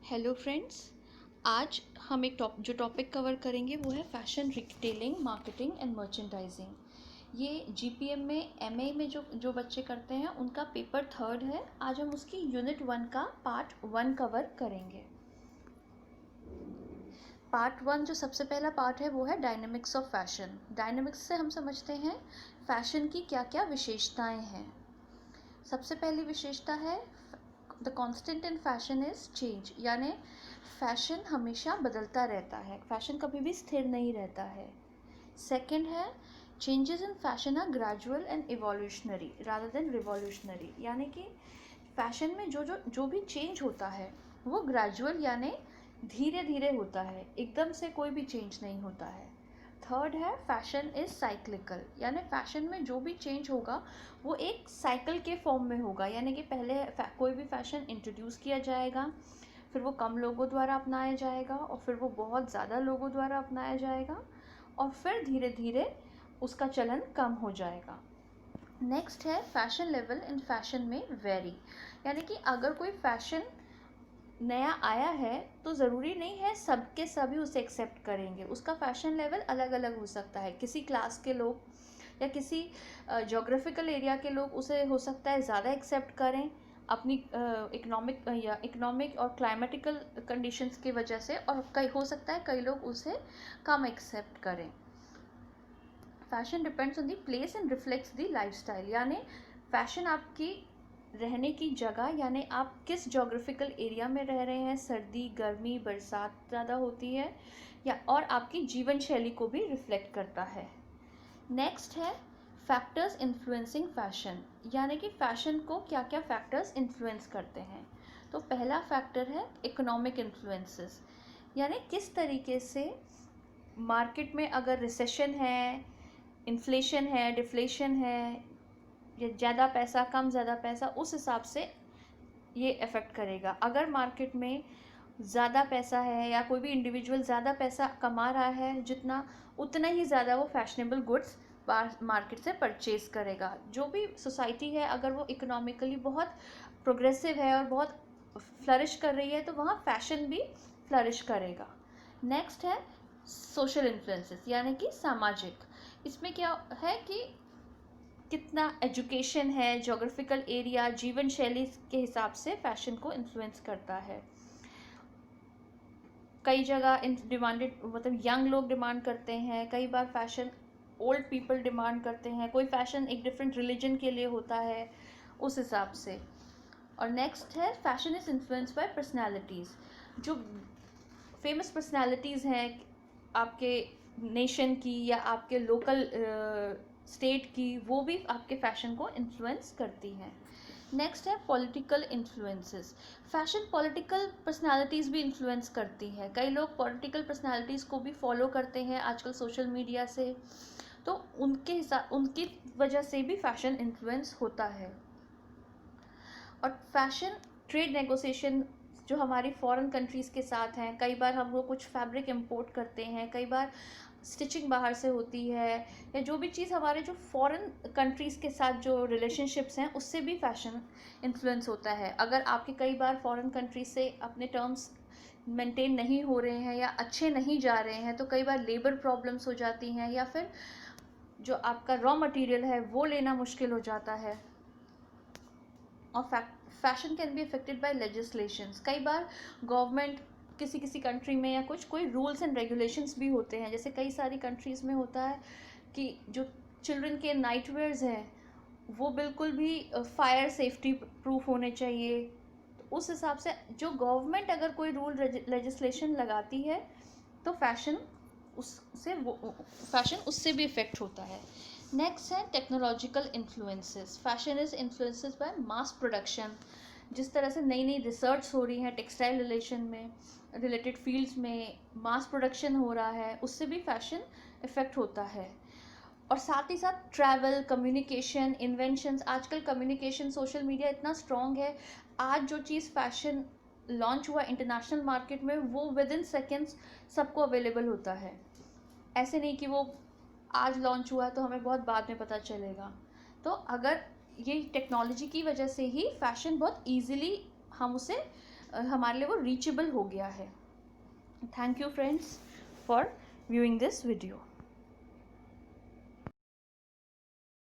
Hello friends. आज हम एक जो टॉपिक कवर करेंगे वो है fashion retailing, marketing and merchandising. ये जीपीएम में एमए में जो बच्चे करते हैं उनका पेपर 3rd है। आज हम उसकी यूनिट 1 का पार्ट 1 कवर करेंगे। पार्ट 1 जो सबसे पहला पार्ट है वो है डायनेमिक्स ऑफ फैशन। डायनेमिक्स से हम समझते हैं फैशन की क्या क्या विशेषताएं हैं। सबसे पहली विशेषता है the constant in fashion is change, यानी फैशन हमेशा बदलता रहता है, फैशन कभी भी स्थिर नहीं रहता है। सेकंड है changes in fashion are gradual and evolutionary rather than revolutionary, यानी कि फैशन में जो भी चेंज होता है वो ग्रेजुअल यानी धीरे धीरे होता है, एकदम से कोई भी चेंज नहीं होता है। थर्ड है फैशन इज साइक्लिकल, यानी फैशन में जो भी चेंज होगा वो एक साइकिल के फॉर्म में होगा, यानी कि पहले कोई भी फैशन इंट्रोड्यूस किया जाएगा, फिर वो कम लोगों द्वारा अपनाया जाएगा और फिर वो बहुत ज़्यादा लोगों द्वारा अपनाया जाएगा और फिर धीरे धीरे उसका चलन कम हो जाएगा। नेक्स्ट है फैशन लेवल इन फैशन में वेरी, यानी कि अगर कोई फैशन नया आया है तो ज़रूरी नहीं है सबके सभी उसे एक्सेप्ट करेंगे, उसका फैशन लेवल अलग अलग हो सकता है। किसी क्लास के लोग या किसी जोग्राफिकल एरिया के लोग उसे हो सकता है ज़्यादा एक्सेप्ट करें अपनी इकोनॉमिक और क्लाइमेटिकल कंडीशंस की वजह से, और हो सकता है कई लोग उसे कम एक्सेप्ट करें। Fashion depends on the place and reflects the lifestyle, यानी फैशन आपकी रहने की जगह, यानी आप किस जोग्राफिकल एरिया में रह रहे हैं, सर्दी गर्मी बरसात ज़्यादा होती है या, और आपकी जीवन शैली को भी रिफ्लेक्ट करता है। नेक्स्ट है फैक्टर्स इन्फ्लुएंसिंग फैशन, यानी कि फैशन को क्या क्या फैक्टर्स इन्फ्लुएंस करते हैं। तो पहला फैक्टर है इकोनॉमिक इन्फ्लुएंसेस, यानी किस तरीके से मार्केट में अगर रिसेशन है, इन्फ्लेशन है, डिफ्लेशन है, या ज़्यादा पैसा कम ज़्यादा पैसा, उस हिसाब से ये अफेक्ट करेगा। अगर मार्केट में ज़्यादा पैसा है या कोई भी इंडिविजुअल ज़्यादा पैसा कमा रहा है जितना, उतना ही ज़्यादा वो फैशनेबल गुड्स मार्केट से परचेज करेगा। जो भी सोसाइटी है अगर वो इकोनॉमिकली बहुत प्रोग्रेसिव है और बहुत फ्लरिश कर रही है तो वहाँ फैशन भी फ्लरिश करेगा। नेक्स्ट है सोशल इन्फ्लुएंसेस, यानी कि सामाजिक। इसमें क्या है कि कितना एजुकेशन है, जोग्राफिकल एरिया, जीवन शैली के हिसाब से फैशन को इन्फ्लुएंस करता है। कई जगह डिमांडेड, मतलब यंग लोग डिमांड करते हैं, कई बार फैशन ओल्ड पीपल डिमांड करते हैं, कोई फैशन एक डिफरेंट रिलीजन के लिए होता है, उस हिसाब से। और नेक्स्ट है fashion is influence by personalities. जो फेमस पर्सनैलिटीज़ हैं आपके नेशन की या आपके लोकल स्टेट की, वो भी आपके फैशन को इन्फ्लुएंस करती हैं। नेक्स्ट है political influences. Fashion political personalities भी इन्फ्लुएंस करती हैं, कई लोग पॉलिटिकल पर्सनालिटीज़ को भी फॉलो करते हैं आजकल सोशल मीडिया से, तो उनकी वजह से भी फैशन इन्फ्लुएंस होता है। और फैशन ट्रेड नेगोशिएशन जो हमारी फॉरेन कंट्रीज़ के साथ हैं, कई बार हम लोग कुछ फैब्रिक इंपोर्ट करते हैं, कई बार स्टिचिंग बाहर से होती है, या जो भी चीज़ हमारे जो फॉरेन कंट्रीज़ के साथ जो रिलेशनशिप्स हैं उससे भी फैशन इन्फ्लुएंस होता है। अगर आपके कई बार फॉरेन कंट्रीज से अपने टर्म्स मेंटेन नहीं हो रहे हैं या अच्छे नहीं जा रहे हैं तो कई बार लेबर प्रॉब्लम्स हो जाती हैं, या फिर जो आपका रॉ मटेरियल है वो लेना मुश्किल हो जाता है। और fashion can be affected by legislations. कई बार गवर्नमेंट किसी किसी कंट्री में या कोई रूल्स एंड रेगुलेशंस भी होते हैं, जैसे कई सारी कंट्रीज़ में होता है कि जो चिल्ड्रन के नाइट वेयर्स हैं वो बिल्कुल भी फायर सेफ्टी प्रूफ होने चाहिए। तो उस हिसाब से जो गवर्नमेंट अगर कोई रूल लेजिस्लेशन लगाती है तो फैशन उससे भी इफ़ेक्ट होता है। नेक्स्ट है technological influences. Fashion is influences by mass production. जिस तरह से नई नई रिसर्च हो रही है टेक्सटाइल रिलेटेड फील्ड्स में, मास प्रोडक्शन हो रहा है, उससे भी फैशन इफ़ेक्ट होता है। और साथ ही साथ ट्रैवल, कम्युनिकेशन, इन्वेंशंस। आजकल कम्युनिकेशन, सोशल मीडिया इतना स्ट्रॉन्ग है, आज जो चीज़ फैशन लॉन्च हुआ इंटरनेशनल मार्केट में वो विद इन सेकेंड्स सबको अवेलेबल होता है। ऐसे नहीं कि वो आज लॉन्च हुआ तो हमें बहुत बाद में पता चलेगा। तो अगर ये टेक्नोलॉजी की वजह से ही फैशन बहुत ईजीली हम उसे हमारे लिए वो रीचेबल हो गया है। Thank you friends for viewing this video.